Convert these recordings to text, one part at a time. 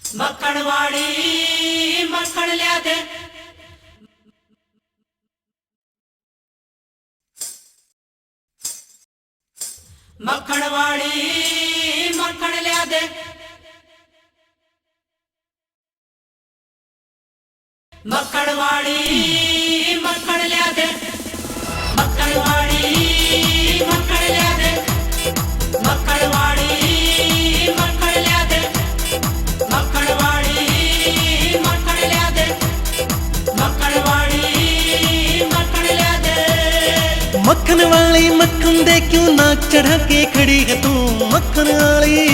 मक्खणवाड़ी मक्खण लिया दे। मक्खणवाड़ी मक्खण लिया दे। मक्खणवाड़ी मक्खण लिया दे। मक्खणवाड़ी मक्खण लिया दे। मक्खणवाड़ी मक्खण लिया दे। मक्खणवाड़ी मक्खण लिया दे। मक्खणवाड़ी मक्खण लिया दे। मक्खन वाली मक्खन दे क्यों नाक चढ़ा के खड़ी है तू मक्खन वाली।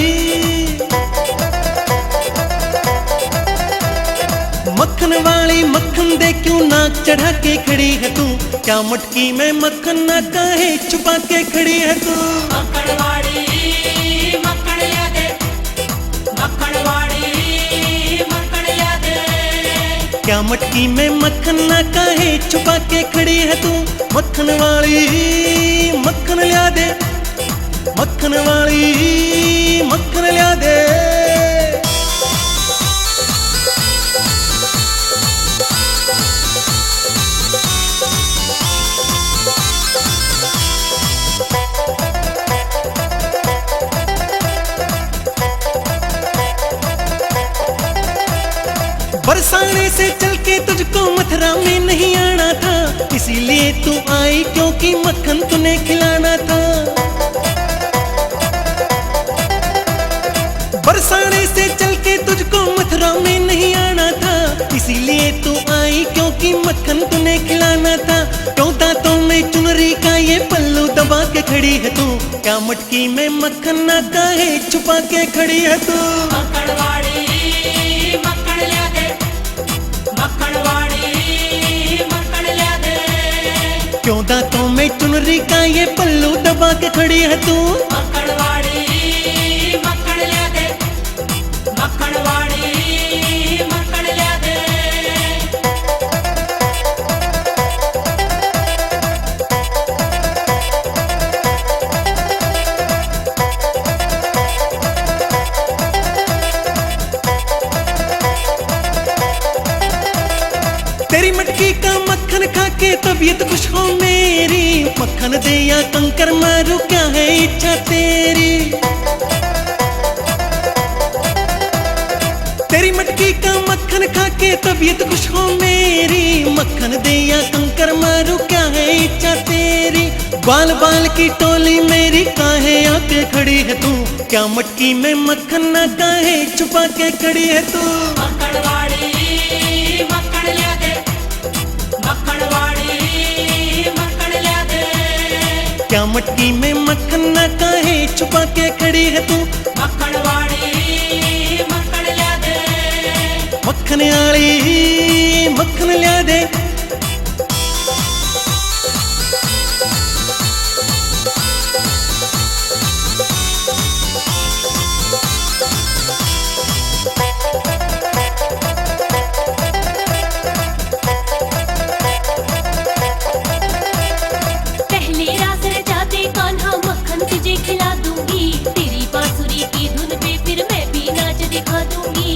मक्खन वाली मक्खन दे क्यों नाक चढ़ा के खड़ी है तू, क्या मटकी में मक्खन ना काहे छुपा के खड़ी है तू। मक्खणवाड़ी मक्खण लिया दे। मक्खणवाड़ी मक्खण लिया दे। क्या मटकी में मक्खन ना काहे छुपा के खड़ी है तू। मक्खन वाली मक्खन लिया दे। मक्खन वाली मक्खन लिया दे। बरसाने से चल के तुझको मथुरा में नहीं आना था, इसीलिए तू आई क्योंकि मक्खन तूने खिलाना था। बरसाने से चल के तुझको मथुरा में नहीं आना था, इसीलिए तू आई क्योंकि मक्खन तूने खिलाना था। क्यों दांतों में चुनरी का ये पल्लू दबा के खड़ी है तू, क्या मटकी में मक्खन ना काहे छुपा के खड़ी है तू। मक्खणवाड़ी मक्खण लिया दे। मक्खणवाड़ी मक्खण लिया दे। क्यों दांतों में चुनरी का ये पल्लू दबा के खड़ी है तू। मक्खणवाड़ी मक्खण लिया दे। मक्खणवाड़ी मक्खण लिया दे। तेरी मटकी का मक्खन खा के तबीयत खुश हो मेरी, मक्खन दे या कंकर मारू क्या है इच्छा तेरी। तेरी मटकी का मक्खन खा के तबीयत खुश हो मेरी, मक्खन दे या कंकर मारू क्या है इच्छा तेरी। बाल बाल की टोली मेरी काहे आके खड़ी है तू, क्या मटकी में मक्खन ना काहे छुपा के खड़ी है तू। मक्खणवाड़ी मक्खण लिया दे। मक्खणवाड़ी मक्खण लिया दे। क्या मटकी में मक्खन ना काहे छुपा के खड़ी है तू। मक्खणवाड़ी मक्खण लिया दे। मक्खन वाली मक्खन लिया दे। पहले रास रचाते कान्हा मक्खन तुझे खिला दूंगी, तेरी बांसुरी की धुन पे फिर मैं भी नाच दिखा दूंगी।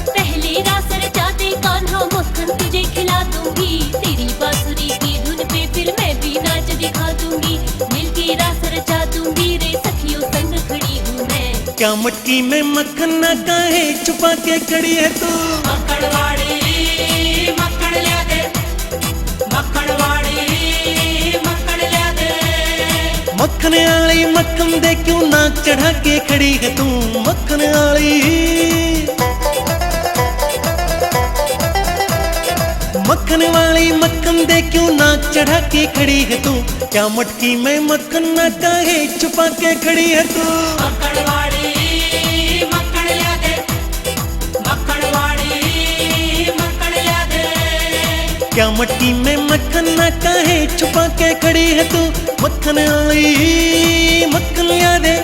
पहले रास रचाते कान्हा मक्खन तुझे खिला दूंगी, तेरी बांसुरी की धुन पे फिर मैं भी नाच दिखा दूंगी। मिलके रास रचा दूंगी रे सखियों संग खड़ी हूँ मैं, क्या मटकी में मक्खन ना काहे छुपा के खड़ी है तू। मक्खणवाड़ी मक्खण लिया दे। मक्खणवाड़ी मक्खण लिया दे। मक्खन वाली मक्खन दे क्यों नाक चढ़ा के खड़ी है तू मक्खन वाली। मक्खन वाली मक्खन दे क्यों नाक चढ़ा के खड़ी है तू, क्या मटकी में मक्खन ना काहे छुपा के खड़ी है तू। मक्खणवाड़ी मक्खण लिया दे। मक्खणवाड़ी मक्खण लिया दे। क्या मटकी में मक्खन ना काहे छुपा के खड़ी है तू। मक्खन वाली मक्खन लिया दे।